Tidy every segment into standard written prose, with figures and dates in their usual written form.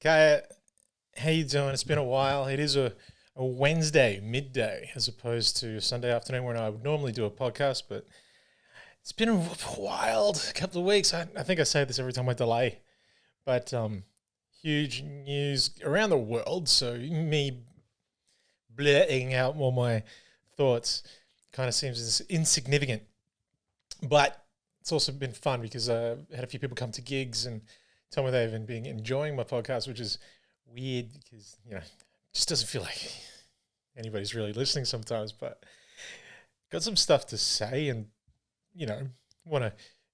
Kaya, how you doing? It's been a while. It is a Wednesday midday as opposed to Sunday afternoon when I would normally do a podcast, but it's been a wild couple of weeks. I think I say this every time I delay, but huge news around the world. So me blurting out all my thoughts kind of seems insignificant, but it's also been fun because I had a few people come to gigs and tell me they've been enjoying my podcast, which is weird because, it just doesn't feel like anybody's really listening sometimes, but got some stuff to say and, want to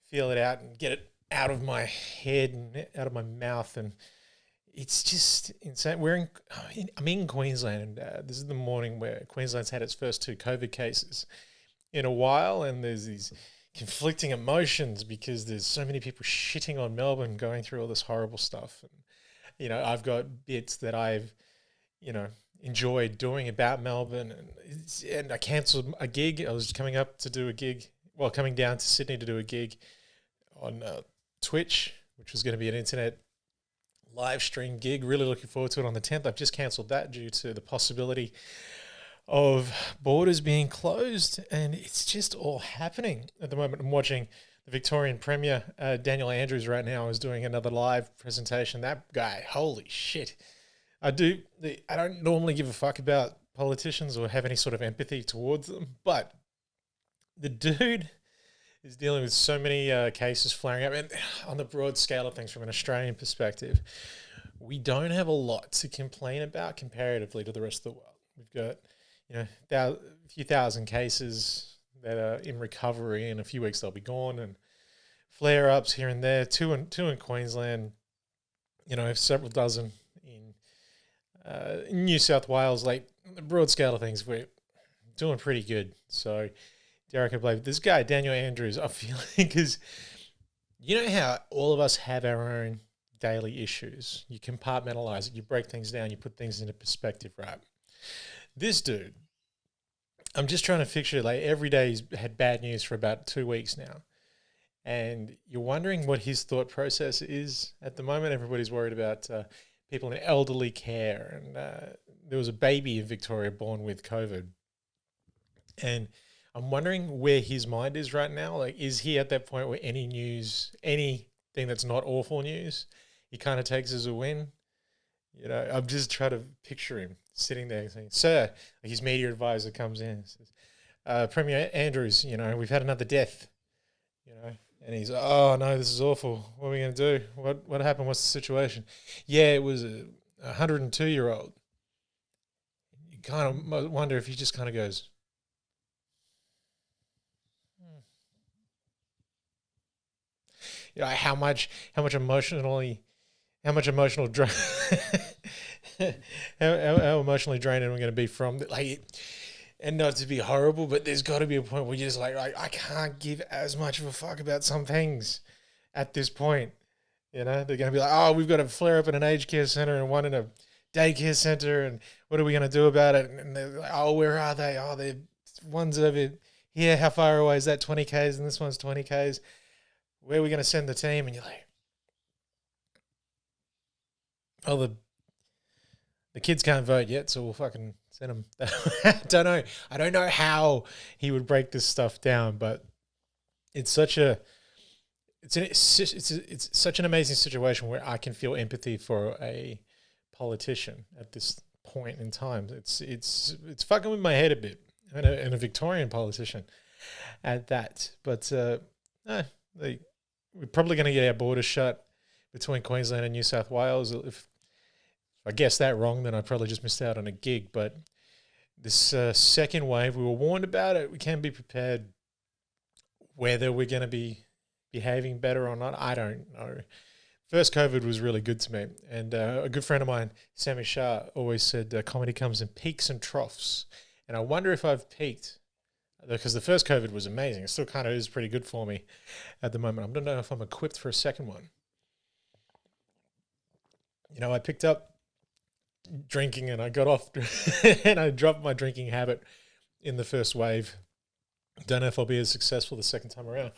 feel it out and get it out of my head and out of my mouth. And it's just insane. I'm in Queensland, and this is the morning where Queensland's had its first two COVID cases in a while, and there's these conflicting emotions because there's so many people shitting on Melbourne going through all this horrible stuff. And, I've got bits that I've, enjoyed doing about Melbourne, and I cancelled a gig. I was coming down to Sydney to do a gig on Twitch, which was going to be an internet live stream gig. Really looking forward to it on the 10th. I've just cancelled that due to the possibility of borders being closed, and it's just all happening at the moment. I'm watching the Victorian Premier, Daniel Andrews, right now is doing another live presentation. That guy, holy shit. I don't normally give a fuck about politicians or have any sort of empathy towards them, but the dude is dealing with so many cases flaring up, and on the broad scale of things from an Australian perspective, we don't have a lot to complain about comparatively to the rest of the world. We've got a few thousand cases that are in recovery. In a few weeks, they'll be gone, and flare-ups here and there. Two in Queensland. Several dozen in New South Wales. Like, the broad scale of things, we're doing pretty good. So, Derek, I believe this guy Daniel Andrews, I feel because how all of us have our own daily issues. You compartmentalize it. You break things down. You put things into perspective, right? This dude, I'm just trying to picture, like, every day he's had bad news for about 2 weeks now. And you're wondering what his thought process is at the moment. Everybody's worried about people in elderly care. And there was a baby in Victoria born with COVID. And I'm wondering where his mind is right now. Like, is he at that point where anything that's not awful news, he kind of takes as a win? I'm just trying to picture him sitting there saying, "Sir," his media advisor comes in and says, "Premier Andrews, we've had another death, and he's, oh no, this is awful. What are we going to do? What happened? What's the situation?" Yeah, it was a 102-year-old. You kind of wonder if he just kind of goes, how much emotional drain, how emotionally drained am I going to be from, like, and not to be horrible, but there's got to be a point where you're just like, I can't give as much of a fuck about some things at this point. They're going to be like, oh, we've got a flare up in an aged care center and one in a daycare center, and what are we going to do about it? And they're like, oh, where are they? Oh, they're one's over here. How far away is that? 20 Ks, and this one's 20 Ks. Where are we going to send the team? And you're like, oh, the kids can't vote yet, so we'll fucking send them. I don't know how he would break this stuff down, but it's such such an amazing situation where I can feel empathy for a politician at this point in time. It's fucking with my head a bit, and a Victorian politician at that. But no, we're probably going to get our borders shut between Queensland and New South Wales. If I guessed that wrong, then I probably just missed out on a gig. But this second wave, we were warned about it. We can be prepared. Whether we're going to be behaving better or not, I don't know. First COVID was really good to me. And a good friend of mine, Sammy Shah, always said comedy comes in peaks and troughs. And I wonder if I've peaked, because the first COVID was amazing. It still kind of is pretty good for me at the moment. I don't know if I'm equipped for a second one. I picked up drinking and I got off and I dropped my drinking habit in the first wave. Don't know if I'll be as successful the second time around.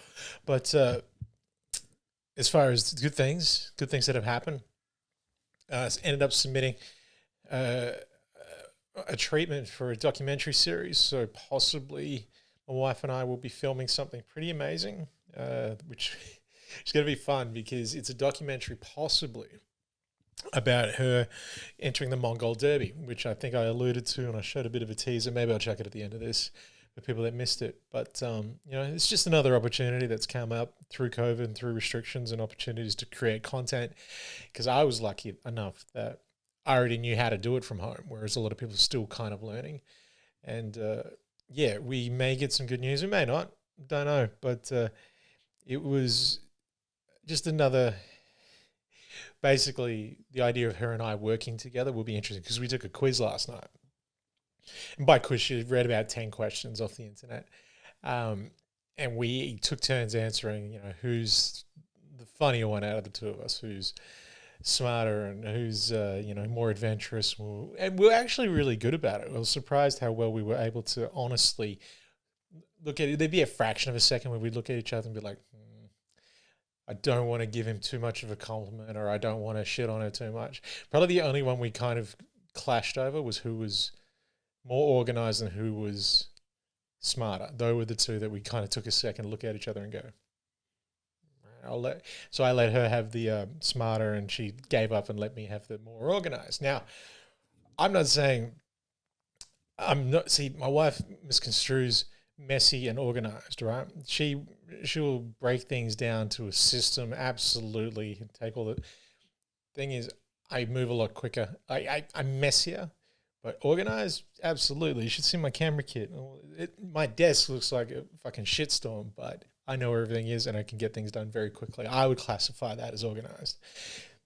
But as far as good things that have happened, ended up submitting uh, a treatment for a documentary series. So possibly my wife and I will be filming something pretty amazing, which is going to be fun because it's a documentary possibly about her entering the Mongol Derby, which I think I alluded to and I showed a bit of a teaser. Maybe I'll check it at the end of this for people that missed it. But, it's just another opportunity that's come up through COVID and through restrictions and opportunities to create content, because I was lucky enough that I already knew how to do it from home, whereas a lot of people are still kind of learning. And, we may get some good news. We may not. Don't know. But it was just another... Basically, the idea of her and I working together will be interesting because we took a quiz last night. And by quiz, she read about 10 questions off the internet. And we took turns answering, who's the funnier one out of the two of us, who's smarter and who's, more adventurous. And we're actually really good about it. I was surprised how well we were able to honestly look at it. There'd be a fraction of a second where we'd look at each other and be like, I don't want to give him too much of a compliment, or I don't want to shit on her too much. Probably the only one we kind of clashed over was who was more organized and who was smarter. Those were the two that we kind of took a second to look at each other and go, so I let her have the smarter, and she gave up and let me have the more organized. Now, I'm not saying my wife misconstrues messy and organized, right? She'll break things down to a system, absolutely, and take all the... Thing is, I move a lot quicker. I'm messier, but organized, absolutely. You should see my camera kit. My desk looks like a fucking shitstorm, but I know where everything is and I can get things done very quickly. I would classify that as organized.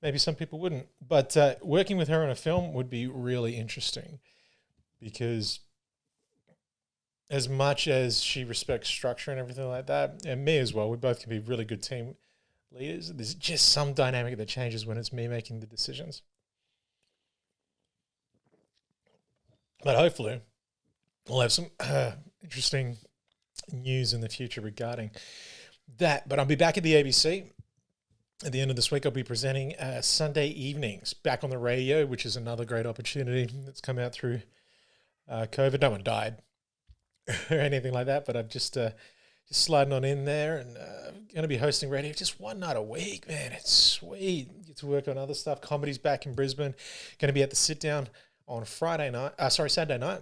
Maybe some people wouldn't, but working with her on a film would be really interesting, because as much as she respects structure and everything like that, and me as well, we both can be really good team leaders. There's just some dynamic that changes when it's me making the decisions. But hopefully we'll have some interesting news in the future regarding that. But I'll be back at the ABC at the end of this week. I'll be presenting Sunday evenings back on the radio, which is another great opportunity that's come out through COVID. No one died or anything like that, but I'm just sliding on in there, and going to be hosting radio just one night a week. Man, it's sweet. Get to work on other stuff. Comedy's back in Brisbane. Going to be at the Sit Down on Saturday night.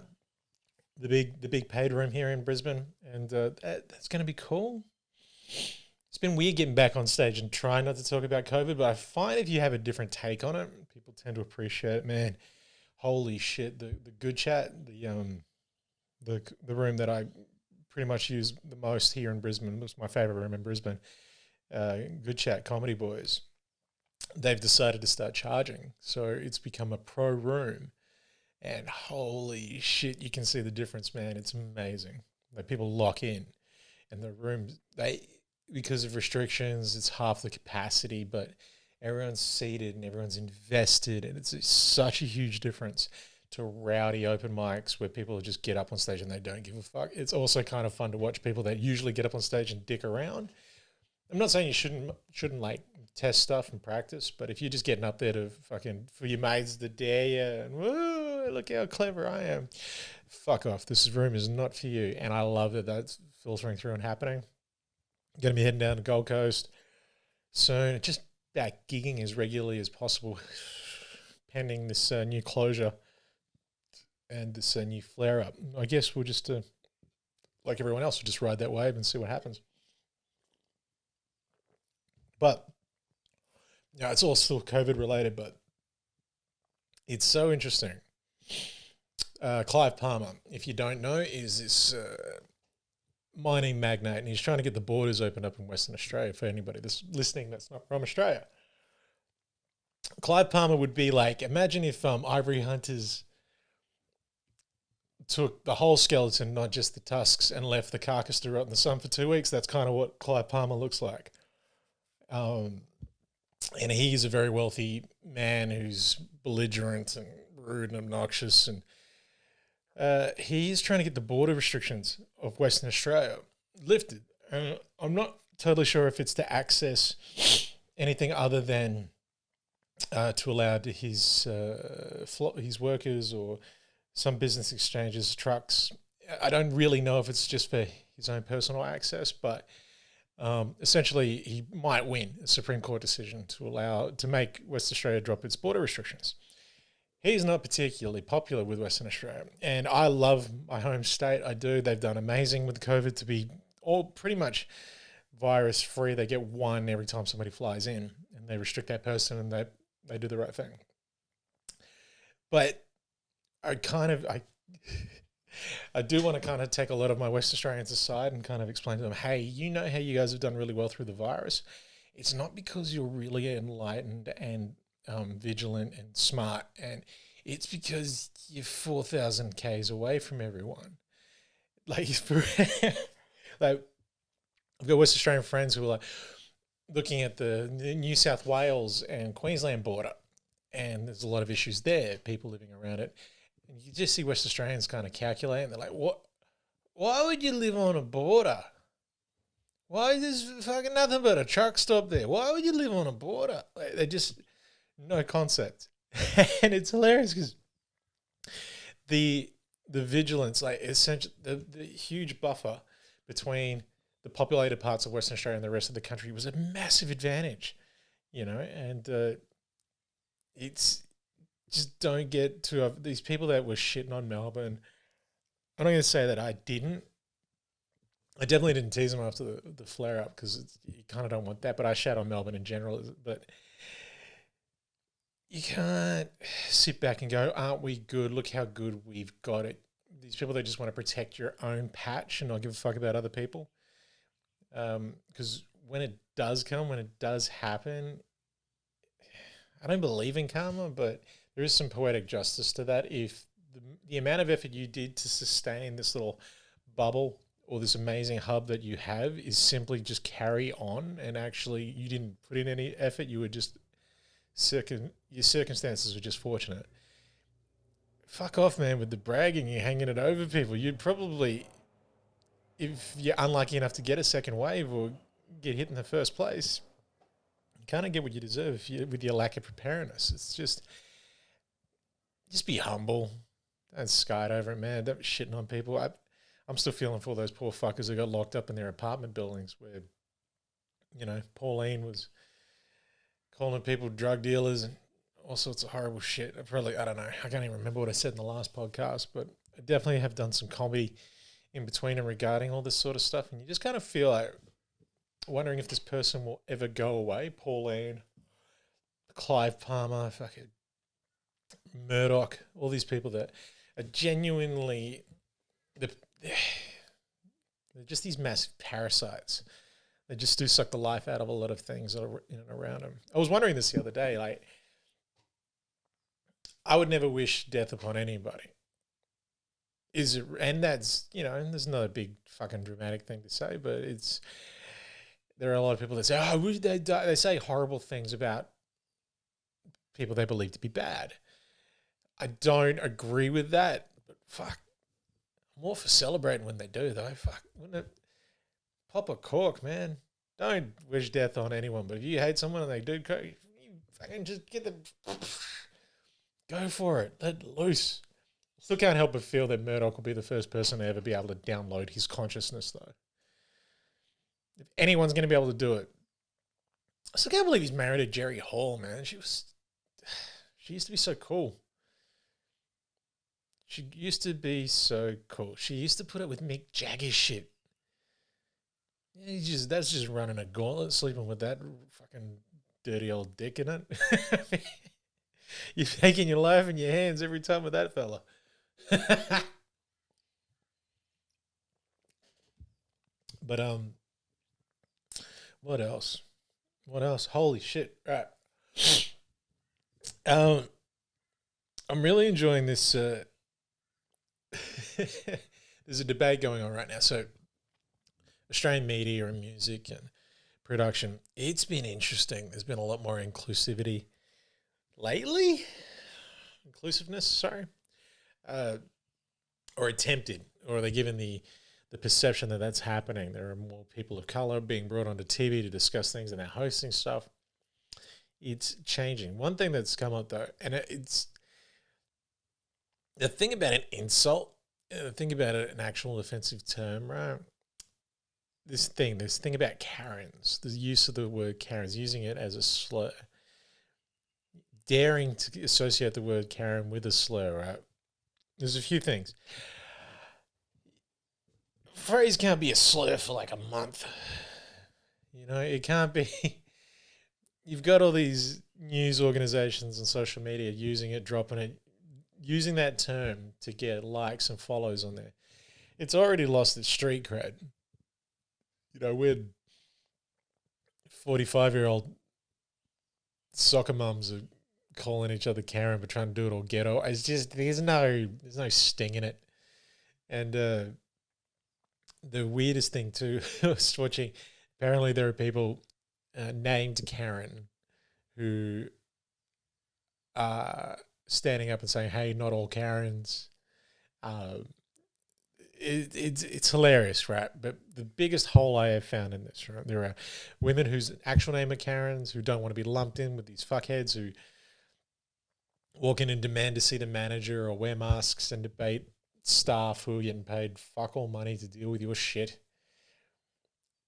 The big paid room here in Brisbane, and that's going to be cool. It's been weird getting back on stage and trying not to talk about COVID, but I find if you have a different take on it, people tend to appreciate it. Man, holy shit! The Good Chat, the room that I pretty much use the most here in Brisbane. It was my favorite room in Brisbane. Good Chat Comedy Boys. They've decided to start charging, so it's become a pro room. And holy shit, you can see the difference, man. It's amazing. Like, people lock in, and the rooms, because of restrictions, it's half the capacity, but everyone's seated and everyone's invested, and it's such a huge difference to rowdy open mics where people just get up on stage and they don't give a fuck. It's also kind of fun to watch people that usually get up on stage and dick around. I'm not saying you shouldn't like test stuff and practice, but if you're just getting up there to fucking, for your mates to dare you and whoa, look how clever I am, fuck off. This room is not for you. And I love that that's filtering through and happening. Going to be heading down to Gold Coast soon. Just back gigging as regularly as possible, pending this new closure and this new flare up. I guess we'll just, like everyone else, we'll just ride that wave and see what happens. But yeah, it's all still COVID related, but it's so interesting. Clive Palmer, if you don't know, is this mining magnate, and he's trying to get the borders opened up in Western Australia for anybody that's listening that's not from Australia. Clive Palmer would be like, imagine if ivory hunters took the whole skeleton, not just the tusks, and left the carcass to rot in the sun for 2 weeks. That's kind of what Clive Palmer looks like. And he's a very wealthy man who's belligerent and rude and obnoxious, and he's trying to get the border restrictions of Western Australia lifted. And I'm not totally sure if it's to access anything other than to allow his workers or some business exchanges trucks. I don't really know if it's just for his own personal access, but essentially he might win a Supreme Court decision to make Western Australia drop its border restrictions. He's not particularly popular with Western Australia, and I love my home state. I do. They've done amazing with COVID to be all pretty much virus free. They get one every time somebody flies in, and they restrict that person, and they do the right thing. But I do want to kind of take a lot of my West Australians aside and kind of explain to them, hey, you know how you guys have done really well through the virus. It's not because you're really enlightened and vigilant and smart, and it's because you're 4,000 Ks away from everyone. Like, like I've got West Australian friends who are like looking at the New South Wales and Queensland border, and there's a lot of issues there, people living around it. And you just see West Australians kind of calculate, and they're like, "What? Why would you live on a border? Why is there fucking nothing but a truck stop there? Why would you live on a border?" Like, they just no concept, and it's hilarious because the vigilance, like essentially the huge buffer between the populated parts of Western Australia and the rest of the country was a massive advantage, and it's just don't get to these people that were shitting on Melbourne. I'm not going to say that I didn't. I definitely didn't tease them after the flare up because you kind of don't want that. But I shat on Melbourne in general. But you can't sit back and go, "Aren't we good? Look how good we've got it." These people that just want to protect your own patch and not give a fuck about other people. Because when it does come, when it does happen, I don't believe in karma, but there is some poetic justice to that. If the amount of effort you did to sustain this little bubble or this amazing hub that you have is simply just carry on, and actually you didn't put in any effort, you were just your circumstances were just fortunate. Fuck off, man, with the bragging, you're hanging it over people. You'd probably, if you're unlucky enough to get a second wave or get hit in the first place, you kind of get what you deserve with your lack of preparedness. It's just be humble. Don't skite over it, man. Don't be shitting on people. I'm still feeling for all those poor fuckers who got locked up in their apartment buildings where, Pauline was calling people drug dealers and all sorts of horrible shit. I don't know. I can't even remember what I said in the last podcast, but I definitely have done some comedy in between and regarding all this sort of stuff. And you just kind of feel like wondering if this person will ever go away. Pauline, Clive Palmer, fucking Murdoch, all these people that are genuinely, they're just these massive parasites. They just do suck the life out of a lot of things that are in and around them. I was wondering this the other day, like, I would never wish death upon anybody. And that's, there's not a big fucking dramatic thing to say, but there are a lot of people that say, "Oh, would they die?" They say horrible things about people they believe to be bad. I don't agree with that, but fuck, I'm all for celebrating when they do, though. Fuck, wouldn't it pop a cork, man? Don't wish death on anyone, but if you hate someone and they do, you fucking just go for it. Let loose. Still can't help but feel that Murdoch will be the first person to ever be able to download his consciousness, though. If anyone's going to be able to do it. I still can't believe he's married to Jerry Hall, man. She used to be so cool. She used to be so cool. She used to put up with Mick Jagger shit. That's just running a gauntlet, sleeping with that fucking dirty old dick in it. You're taking your life in your hands every time with that fella. But what else? Holy shit! Right. I'm really enjoying this. There's a debate going on right now. So, Australian media and music and production, it's been interesting. There's been a lot more inclusivity lately. Inclusiveness, sorry. Or attempted, or are they given the perception that that's happening? There are more people of color being brought onto TV to discuss things, and they're hosting stuff. it's changing. One thing that's come up though, and it's the thing about an insult, the thing about an actual offensive term, right? This thing about Karens, the use of the word Karens, using it as a slur, daring to associate the word Karen with a slur, right? There's a few things. Phrase can't be a slur for like a month. It can't be. You've got all these news organizations and social media using it, dropping it, using that term to get likes and follows on there. It's already lost its street cred. We're 45-year-old soccer mums are calling each other Karen but trying to do it all ghetto. It's just there's no sting in it. And the weirdest thing too, I was watching, apparently there are people named Karen who are standing up and saying, hey, not all Karens. It's hilarious, right? But the biggest hole I have found in this, right? There are women whose actual name are Karens who don't want to be lumped in with these fuckheads who walk in and demand to see the manager or wear masks and debate staff who are getting paid fuck all money to deal with your shit.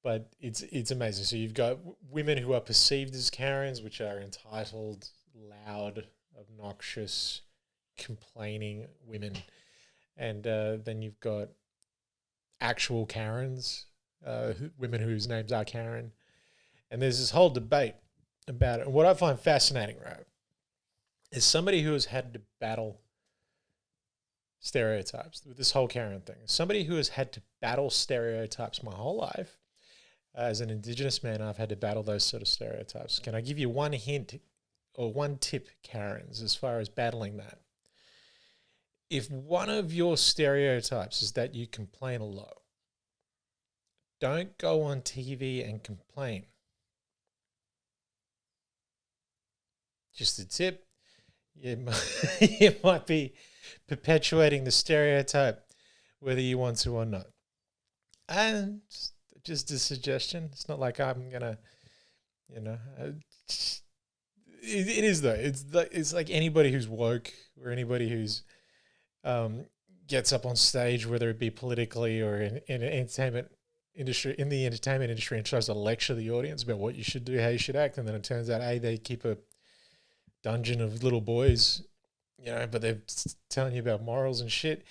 But it's amazing. So you've got women who are perceived as Karens, which are entitled, loud, obnoxious, complaining women. And then you've got actual Karens, women whose names are Karen. And there's this whole debate about it. And what I find fascinating, right, is somebody who has had to battle stereotypes with this whole Karen thing. Somebody who has had to battle stereotypes my whole life. As an Indigenous man, I've had to battle those sort of stereotypes. Can I give you one hint or one tip, Karens, as far as battling that? If one of your stereotypes is that you complain a lot, don't go on TV and complain. Just a tip. You might be perpetuating the stereotype, whether you want to or not. And just a suggestion. It's not like I'm gonna, it is though. It's like anybody who's woke or anybody who's gets up on stage, whether it be politically or in entertainment industry, and tries to lecture the audience about what you should do, how you should act, and then it turns out, they keep a dungeon of little boys, but they're telling you about morals and shit.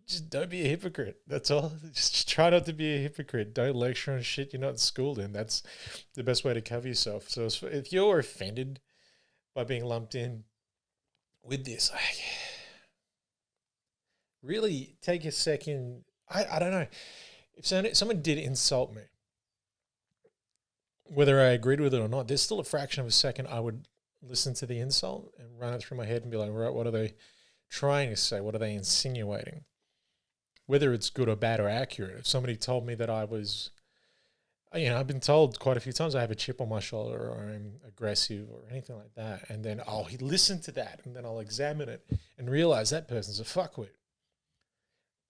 Just don't be a hypocrite. That's all. Just try not to be a hypocrite. Don't lecture on shit you're not schooled in. That's the best way to cover yourself. So if you're offended by being lumped in with this, really take a second. I don't know. If someone did insult me, whether I agreed with it or not, there's still a fraction of a second I would listen to the insult and run it through my head and be like, right, what are they trying to say? What are they insinuating? Whether it's good or bad or accurate. If somebody told me that I was, I've been told quite a few times I have a chip on my shoulder or I'm aggressive or anything like that. And then I'll listen to that and then I'll examine it and realize that person's a fuckwit.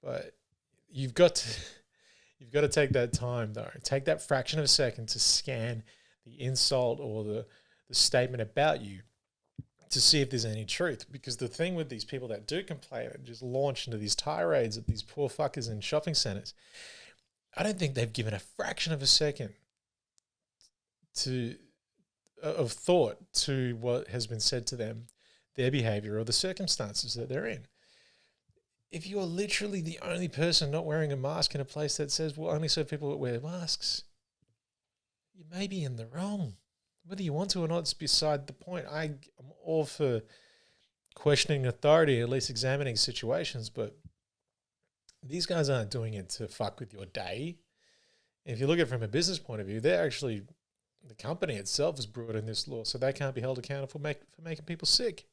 But you've got to take that time though. Take that fraction of a second to scan the insult or the statement about you to see if there's any truth. Because the thing with these people that do complain and just launch into these tirades at these poor fuckers in shopping centers, I don't think they've given a fraction of a second of thought to what has been said to them, their behavior or the circumstances that they're in. If you're literally the only person not wearing a mask in a place that says we'll only serve people that wear masks, you may be in the wrong. Whether you want to or not, it's beside the point. I'm all for questioning authority, at least examining situations, but these guys aren't doing it to fuck with your day. If you look at it from a business point of view, the company itself has brought in this law, so they can't be held accountable for making people sick.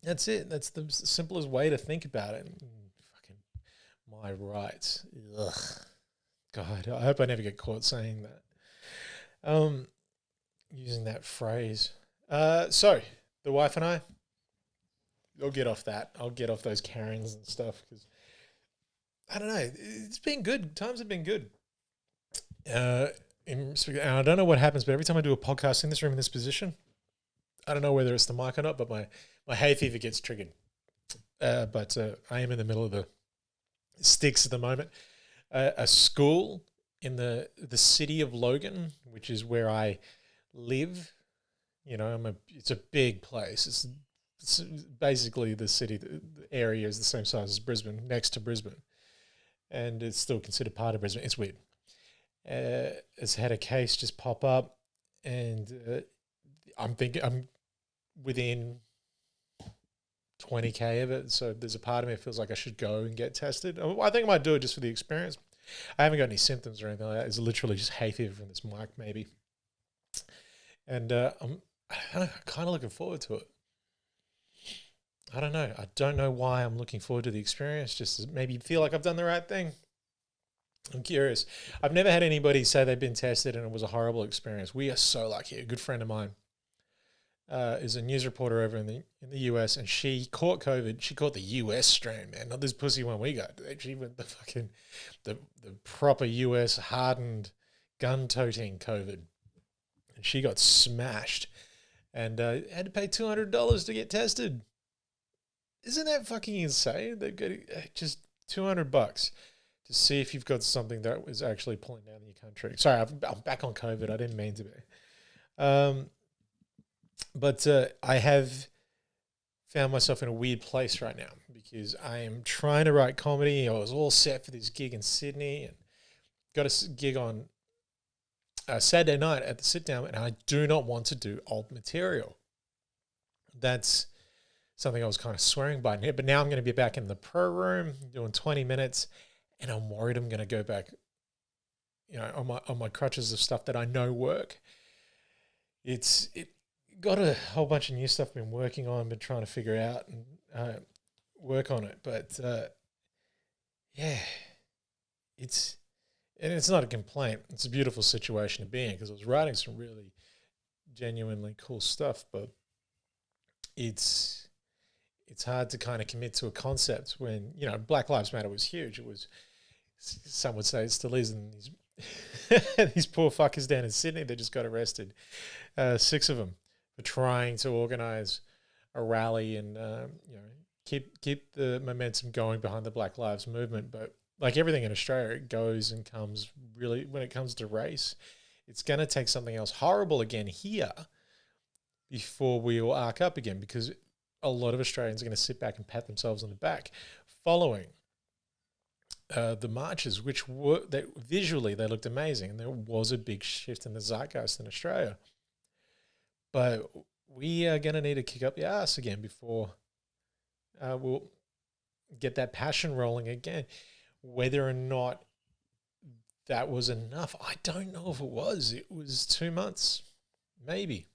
That's it. That's the simplest way to think about it. Fucking my rights. Ugh. God, I hope I never get caught saying that. Using that phrase. So the wife and I'll get off that. I'll get off those Karens and stuff because I don't know. It's been good. Times have been good. and I don't know what happens, but every time I do a podcast in this room in this position, I don't know whether it's the mic or not, but my hay fever gets triggered. But I am in the middle of the sticks at the moment. A school in the city of Logan, which is where I live. You know, it's a big place. It's basically the city, the area is the same size as Brisbane, next to Brisbane, and it's still considered part of Brisbane. It's weird. Has had a case just pop up, and I'm within 20k of it. So there's a part of me that feels like I should go and get tested. I think I might do it just for the experience. I haven't got any symptoms or anything like that. It's literally just hay fever from this mic, maybe. And I'm kind of looking forward to it. I don't know. I don't know why I'm looking forward to the experience. Just to maybe feel like I've done the right thing. I'm curious. I've never had anybody say they've been tested and it was a horrible experience. We are so lucky. A good friend of mine is a news reporter over in the US, and she caught COVID. She caught the US strain, man, not this pussy one we got. She went the proper US hardened gun toting COVID, and she got smashed, and had to pay $200 to get tested. Isn't that fucking insane? They've got just $200 to see if you've got something that is actually pulling down your country. Sorry, I'm back on COVID. I didn't mean to be. But I have found myself in a weird place right now because I am trying to write comedy. I was all set for this gig in Sydney and got a gig on Saturday night at the sit down, and I do not want to do old material. That's something I was kind of swearing by here, but now I'm going to be back in the pro room doing 20 minutes, and I'm worried I'm going to go back, you know, on my crutches of stuff that I know work. It got a whole bunch of new stuff I've been working on, been trying to figure out and work on it. But yeah, it's not a complaint. It's a beautiful situation to be in because I was writing some really genuinely cool stuff, but it's hard to kind of commit to a concept when, you know, Black Lives Matter was huge. It was, some would say it still is, and these poor fuckers down in Sydney, they just got arrested, 6 of them, for trying to organise a rally and you know, keep the momentum going behind the Black Lives movement. But like everything in Australia, it goes and comes really, when it comes to race, it's going to take something else horrible again here before we all arc up again, because a lot of Australians are going to sit back and pat themselves on the back following the marches, which were visually they looked amazing, and there was a big shift in the zeitgeist in Australia. But we are going to need to kick up the ass again before we'll get that passion rolling again. Whether or not that was enough, I don't know if it was. It was 2 months, maybe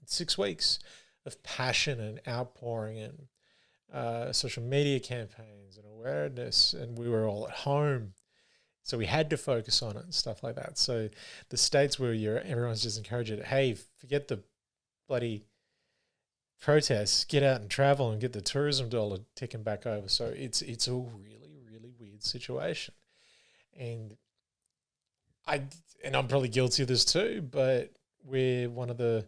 6 weeks of passion and outpouring and social media campaigns and awareness, and we were all at home, so we had to focus on it and stuff like that. So the states where everyone's just encouraging it, hey, forget the bloody protests, get out and travel and get the tourism dollar ticking back over. So it's a really, really weird situation, and I'm probably guilty of this too, but we're one of the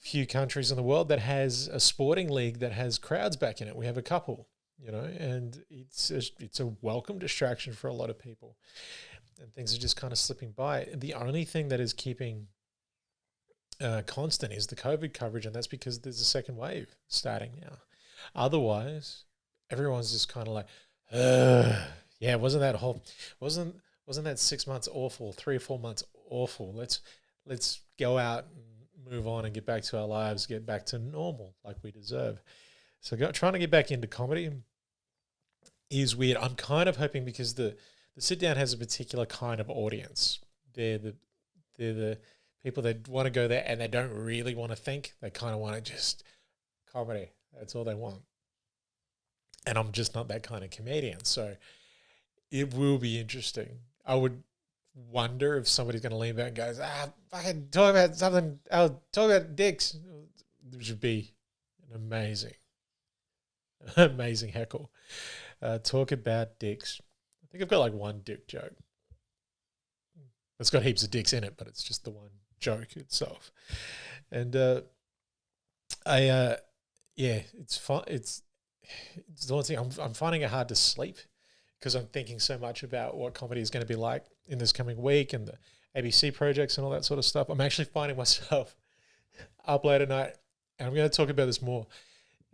few countries in the world that has a sporting league that has crowds back in it. We have a couple, you know, and it's a welcome distraction for a lot of people, and things are just kind of slipping by. The only thing that is keeping constant is the COVID coverage, and that's because there's a second wave starting now. Otherwise, everyone's just kind of like, yeah, wasn't that 6 months awful, 3 or 4 months awful? Let's go out and move on and get back to our lives, get back to normal like we deserve. So trying to get back into comedy is weird. I'm kind of hoping, because the sit down has a particular kind of audience. They're the people that want to go there and they don't really want to think. They kind of want to just comedy. That's all they want. And I'm just not that kind of comedian. So it will be interesting. I would wonder if somebody's going to lean back and goes, fucking talk about something. I'll talk about dicks. Which would be an amazing heckle. Talk about dicks. I think I've got like one dick joke. It's got heaps of dicks in it, but it's just the one joke itself. And it's fun. It's the one thing I'm finding it hard to sleep because I'm thinking so much about what comedy is going to be like in this coming week and the ABC projects and all that sort of stuff. I'm actually finding myself up late at night, and I'm going to talk about this more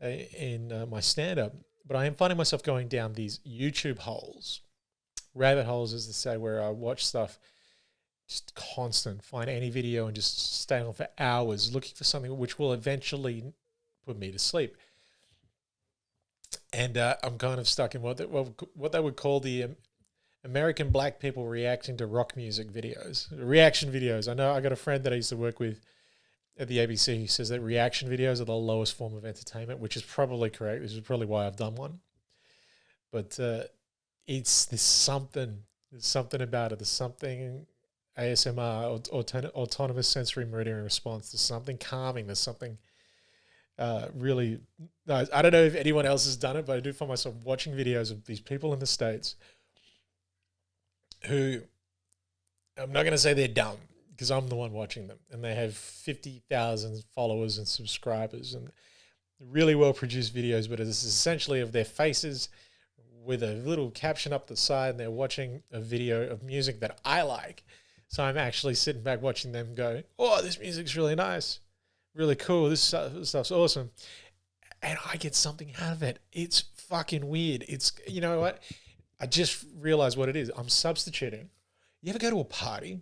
in my stand-up, but I am finding myself going down these YouTube holes, rabbit holes, as they say, where I watch stuff just constant, find any video and just stay on for hours looking for something which will eventually put me to sleep. And I'm kind of stuck in what they would call the American black people reacting to rock music videos, reaction videos. I know I got a friend that I used to work with at the ABC who says that reaction videos are the lowest form of entertainment, which is probably correct. This is probably why I've done one. But there's something about it. There's something ASMR, autonomous sensory meridian response. There's something calming. There's something really nice. I don't know if anyone else has done it, but I do find myself watching videos of these people in the States who, I'm not going to say they're dumb because I'm the one watching them, and they have 50,000 followers and subscribers and really well produced videos, but it's essentially of their faces with a little caption up the side, and they're watching a video of music that I like. So I'm actually sitting back watching them go, oh, this music's really nice, really cool, this stuff's awesome. And I get something out of it. It's fucking weird. It's, you know what? I just realized what it is. I'm substituting. You ever go to a party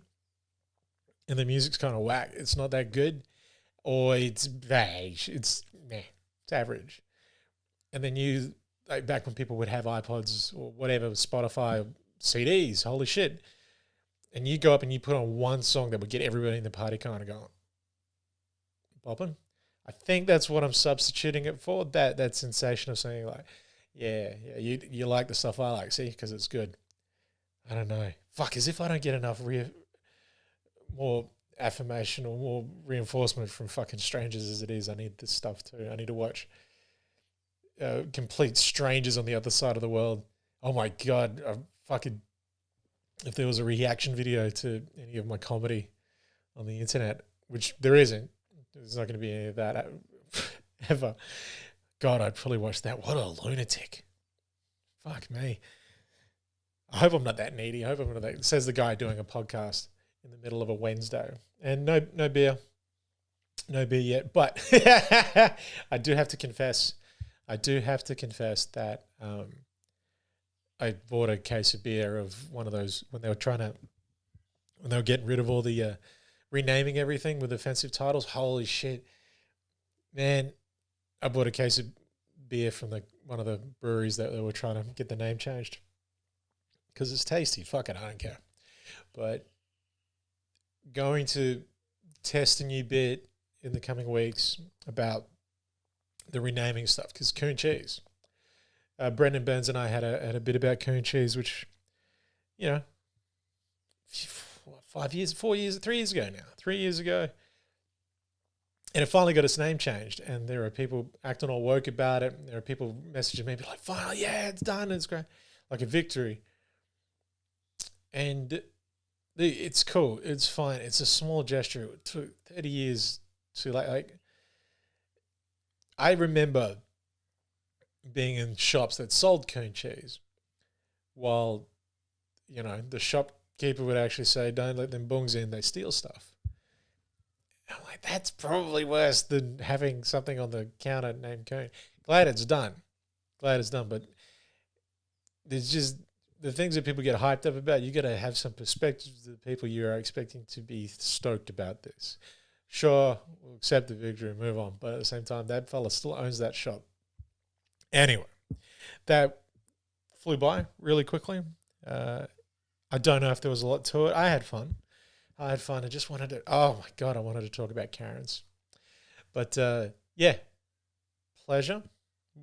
and the music's kind of whack? It's not that good, or it's beige. It's average. And then you, like back when people would have iPods or whatever, Spotify, or CDs, holy shit. And you go up and you put on one song that would get everybody in the party kind of going, bopping. I think that's what I'm substituting it for. That sensation of saying like, yeah, you like the stuff I like, see, because it's good. I don't know. Fuck, as if I don't get enough more affirmation or more reinforcement from fucking strangers as it is. I need this stuff too. I need to watch complete strangers on the other side of the world. Oh my God, if there was a reaction video to any of my comedy on the internet, which there isn't, there's not going to be any of that ever. God, I'd probably watch that. What a lunatic. Fuck me. I hope I'm not that needy. I hope I'm not that. Says the guy doing a podcast in the middle of a Wednesday. And no beer. No beer yet. But I do have to confess that I bought a case of beer of one of those when they were getting rid of all the renaming everything with offensive titles. Holy shit. Man, I bought a case of beer from one of the breweries that they were trying to get the name changed because it's tasty. Fuck it, I don't care. But going to test a new bit in the coming weeks about the renaming stuff because Coon Cheese. Brendan Burns and I had a bit about Coon Cheese, which, 3 years ago. And it finally got its name changed, and there are people acting all woke about it. There are people messaging me like, finally, yeah, it's done, it's great, like a victory. And it's cool, it's fine, it's a small gesture. It took 30 years to like I remember being in shops that sold Coon Cheese while, the shopkeeper would actually say, don't let them bungs in, they steal stuff. I'm like, that's probably worse than having something on the counter named Coon. Glad it's done, but there's just the things that people get hyped up about. You got to have some perspective to the people you are expecting to be stoked about this. Sure, we'll accept the victory and move on, but at the same time, that fella still owns that shop. Anyway, that flew by really quickly. I don't know if there was a lot to it. I had fun. I just wanted to, oh my God, I wanted to talk about Karens. But yeah, pleasure.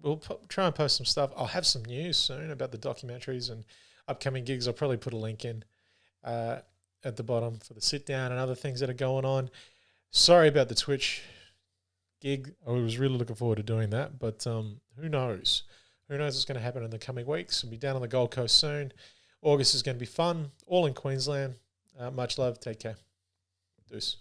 We'll try and post some stuff. I'll have some news soon about the documentaries and upcoming gigs. I'll probably put a link in at the bottom for the sit down and other things that are going on. Sorry about the Twitch gig. I was really looking forward to doing that, but who knows? Who knows what's going to happen in the coming weeks? We'll be down on the Gold Coast soon. August is going to be fun, all in Queensland. Much love. Take care. Deuce.